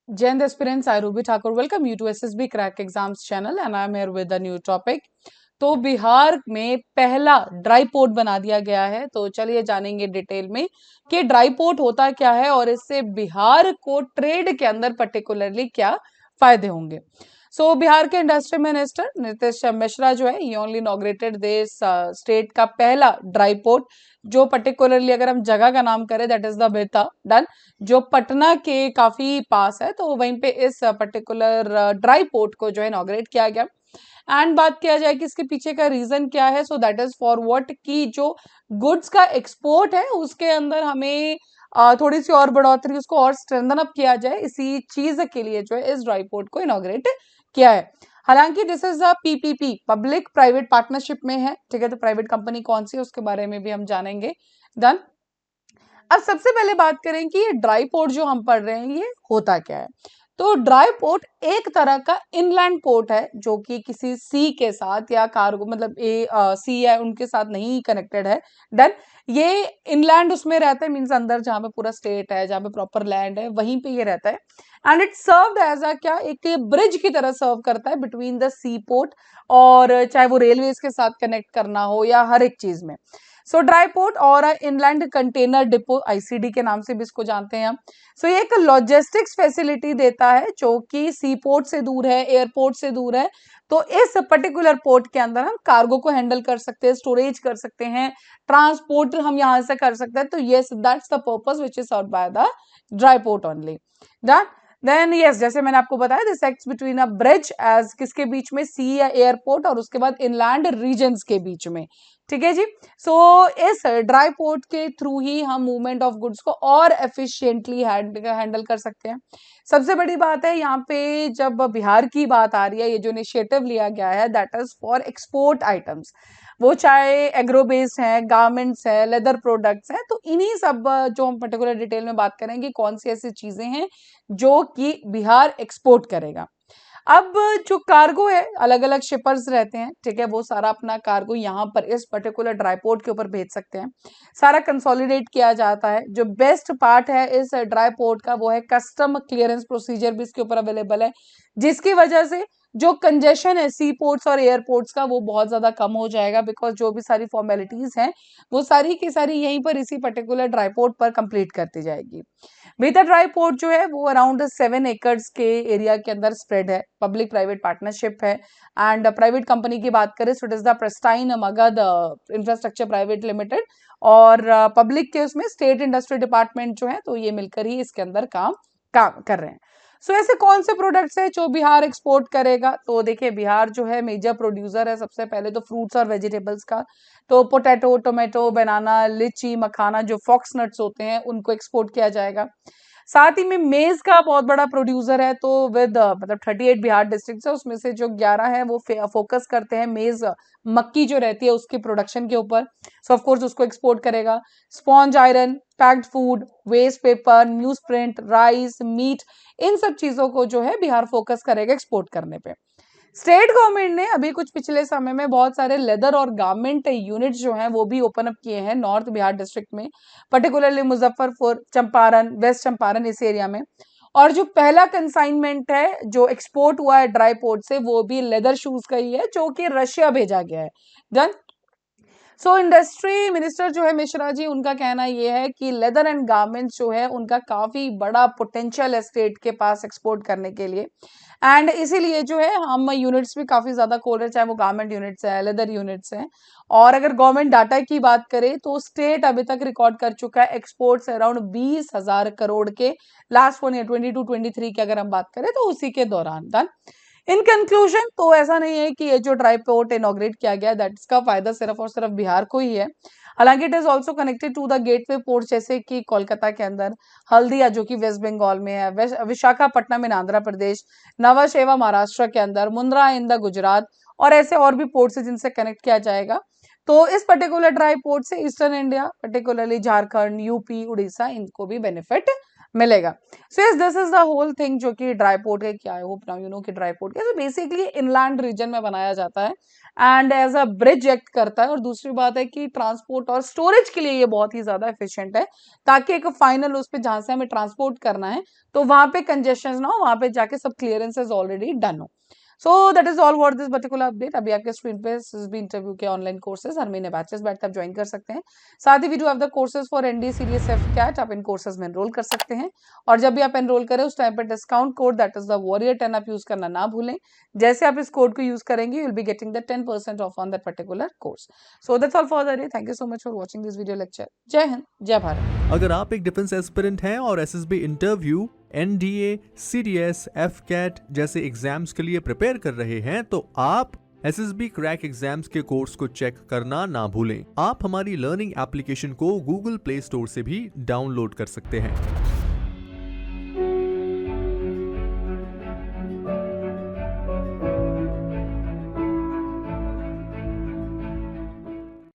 Gen aspirants, I Ruby Thakur welcome you to SSB Crack Exams channel and I am here with a new topic. तो बिहार में पहला dry port बना दिया गया है, तो चलिए जानेंगे डिटेल में कि ड्राई पोर्ट होता क्या है और इससे बिहार को ट्रेड के अंदर पर्टिकुलरली क्या फायदे होंगे। बिहार के इंडस्ट्री मिनिस्टर नीतीश मिश्रा जो है ये ओनली इनॉग्रेटेड दिस स्टेट का पहला ड्राई पोर्ट, जो पर्टिकुलरली अगर हम जगह का नाम करें दैट इज द बेता डन, जो पटना के काफी पास है, तो वहीं पे इस पर्टिकुलर ड्राई पोर्ट को जो है इनॉग्रेट किया गया। एंड बात किया जाए कि इसके पीछे का रीजन क्या है, सो दैट इज फॉर व्हाट की जो गुड्स का एक्सपोर्ट है उसके अंदर हमें थोड़ी सी और बढ़ोतरी, उसको और स्ट्रेंथन अप किया जाए, इसी चीज के लिए जो है इस ड्राई पोर्ट को इनॉग्रेट किया है। हालांकि this is a PPP, public private partnership में है, ठीक है। तो प्राइवेट कंपनी कौन सी है उसके बारे में भी हम जानेंगे। डन। अब सबसे पहले बात करें कि ये ड्राई पोर्ट जो हम पढ़ रहे हैं ये होता क्या है। तो ड्राई पोर्ट एक तरह का इनलैंड पोर्ट है जो कि किसी सी के साथ या कार्गो मतलब सी है उनके साथ नहीं कनेक्टेड है। डन। ये इनलैंड उसमें रहता है, मींस अंदर जहां पे पूरा स्टेट है, जहां पे प्रॉपर लैंड है, वहीं पे ये रहता है। And it served as a क्या, एक ब्रिज की तरह सर्व करता है बिटवीन द सी पोर्ट, और चाहे वो रेलवेज के साथ कनेक्ट करना हो या हर एक चीज में। ड्राई पोर्ट और इनलैंड कंटेनर डिपो, आईसीडी के नाम से भी इसको जानते हैं हम। ये एक लॉजिस्टिक्स फैसिलिटी देता है जो कि सी पोर्ट से दूर है, एयरपोर्ट से दूर है। तो इस पर्टिकुलर पोर्ट के अंदर हम कार्गो को हैंडल कर सकते हैं, स्टोरेज कर सकते हैं, ट्रांसपोर्ट हम यहां से कर सकते हैं। तो yes, that's the purpose which is served by the dry port only. That then yes, जैसे मैंने आपको बताया, this acts between a bridge as किसके बीच में, सी या एयरपोर्ट, और उसके बाद इनलैंड रीजन्स के बीच में। ठीक है जी। इस ड्राई पोर्ट के थ्रू ही हम मूवमेंट ऑफ गुड्स को और एफिशिएंटली हैंडल कर सकते हैं। सबसे बड़ी बात है यहाँ पे, जब बिहार की बात आ रही है, ये जो इनिशिएटिव लिया गया है that is for export items, वो चाहे एग्रो बेस्ड है, गारमेंट्स है, लेदर प्रोडक्ट्स हैं, तो इन्हीं सब जो हम पर्टिकुलर डिटेल में बात करेंगे कौन सी ऐसी चीजें हैं जो कि बिहार एक्सपोर्ट करेगा। अब जो कार्गो है, अलग अलग शिपर्स रहते हैं, ठीक है, वो सारा अपना कार्गो यहाँ पर इस पर्टिकुलर ड्राई पोर्ट के ऊपर भेज सकते हैं। सारा कंसोलिडेट किया जाता है। जो बेस्ट पार्ट है इस ड्राई पोर्ट का वो है कस्टम क्लियरेंस प्रोसीजर भी इसके ऊपर अवेलेबल है, जिसकी वजह से जो कंजेशन है सी पोर्ट्स और एयरपोर्ट्स का वो बहुत ज्यादा कम हो जाएगा, बिकॉज जो भी सारी फॉर्मेलिटीज हैं वो सारी की सारी यहीं पर इसी पर्टिकुलर ड्राई पोर्ट पर कंप्लीट करती जाएगी। बेहतर ड्राई पोर्ट जो है वो अराउंड 7 एकड़ के एरिया के अंदर स्प्रेड है, पब्लिक प्राइवेट पार्टनरशिप है। एंड प्राइवेट कंपनी की बात करें so it is the pristine Magadh infrastructure private limited, और पब्लिक के उसमें स्टेट इंडस्ट्री डिपार्टमेंट जो है, तो ये मिलकर ही इसके अंदर काम काम कर रहे हैं। ऐसे कौन से प्रोडक्ट्स है जो बिहार एक्सपोर्ट करेगा, तो देखिए बिहार जो है मेजर प्रोड्यूसर है सबसे पहले तो फ्रूट्स और वेजिटेबल्स का। तो पोटैटो, टोमेटो, बनाना, लीची, मखाना, जो फॉक्स नट्स होते हैं उनको एक्सपोर्ट किया जाएगा। साथ ही में मेज का बहुत बड़ा प्रोड्यूसर है, तो विद मतलब 38 बिहार डिस्ट्रिक्ट है, उसमें से जो 11 है वो फोकस करते हैं मेज, मक्की जो रहती है उसकी प्रोडक्शन के ऊपर। ऑफ कोर्स उसको एक्सपोर्ट करेगा। Sponge iron, packed food, waste paper, newsprint, rice, meat, इन सब चीजों को जो है बिहार फोकस करेगा एक्सपोर्ट करने पे। स्टेट गवर्नमेंट ने अभी कुछ पिछले समय में बहुत सारे लेदर और गारमेंट यूनिट्स जो हैं वो भी ओपन अप किए हैं नॉर्थ बिहार डिस्ट्रिक्ट में, पर्टिकुलरली मुजफ्फरपुर, चंपारण, वेस्ट चंपारण, इस एरिया में। और जो पहला कंसाइनमेंट है जो एक्सपोर्ट हुआ है ड्राई पोर्ट से वो भी लेदर शूज का ही है, जो कि रशिया भेजा गया है। डन। इंडस्ट्री मिनिस्टर जो है मिश्रा जी, उनका कहना ये है कि लेदर एंड गारमेंट्स जो है उनका काफी बड़ा पोटेंशियल है स्टेट के पास एक्सपोर्ट करने के लिए। एंड इसीलिए जो है हम यूनिट्स भी काफी ज्यादा खोल रहे हैं, चाहे वो गारमेंट यूनिट्स है, लेदर यूनिट्स हैं। और अगर गवर्नमेंट डाटा की बात करें तो स्टेट अभी तक रिकॉर्ड कर चुका है एक्सपोर्ट्स अराउंड 20,000 करोड़ के, लास्ट 1 ईयर 22-23 की अगर हम बात करें तो उसी के दौरान। डन। इन कंक्लूजन, तो ऐसा नहीं है कि ये जो ड्राई पोर्ट इनॉग्रेट किया गया दैट इसका फायदा सिर्फ और सिर्फ बिहार को ही है। हालांकि it is also connected to the gateway port, जैसे कि कोलकाता के अंदर, हल्दिया जो कि वेस्ट बंगाल में है, विशाखापट्टनम इन आंध्र प्रदेश, नवा शेवा महाराष्ट्र के अंदर, मुंद्रा इन द गुजरात, और ऐसे और भी पोर्ट है जिनसे कनेक्ट किया जाएगा। तो इस पर्टिकुलर ड्राई पोर्ट से eastern India, particularly Jharkhand, UP, Orissa, इनको भी बेनिफिट मिलेगा। Yes, this is the whole thing जो कि ड्राई पोर्ट है। क्या I hope now you know कि ड्राई पोर्ट क्या, बेसिकली इनलैंड रीजन में बनाया जाता है and as a bridge act करता है। और दूसरी बात है कि ट्रांसपोर्ट और स्टोरेज के लिए ये बहुत ही ज्यादा एफिशिएंट है, ताकि एक फाइनल उस पे जहां से हमें ट्रांसपोर्ट करना है तो वहां पे कंजेशन ना हो, वहां पे जाके सब क्लियरेंसेज ऑलरेडी डन हो। So that is all for this particular update. अभी आपके स्क्रीन पे एसएसबी इंटरव्यू के ऑनलाइन कोर्सेज हर महीने बैचेस बैठ आप ज्वाइन कर सकते हैं। साथ ही we do have the courses for ND CDS AFCAT, आप इन कोर्सेज में एनरोल कर सकते हैं। और जब भी आप एनरोल करें उस टाइम पे discount code that is the warrior 10 आप यूज करना ना भूलें। जैसे आप इस कोड को यूज करेंगे you will be getting the 10% of on that particular course. So that's all for the day. Thank you so much for watching this video lecture. जय हिंद, जय भारत। अगर आप एक डिफेंस एस्पिरेंट हैं और SSB interview, NDA, CDS, AFCAT जैसे exams के लिए प्रिपेयर कर रहे हैं तो आप एसएसबी क्रैक एग्जाम्स के कोर्स को चेक करना ना भूलें। आप हमारी लर्निंग एप्लीकेशन को गूगल प्ले स्टोर से भी डाउनलोड कर सकते हैं।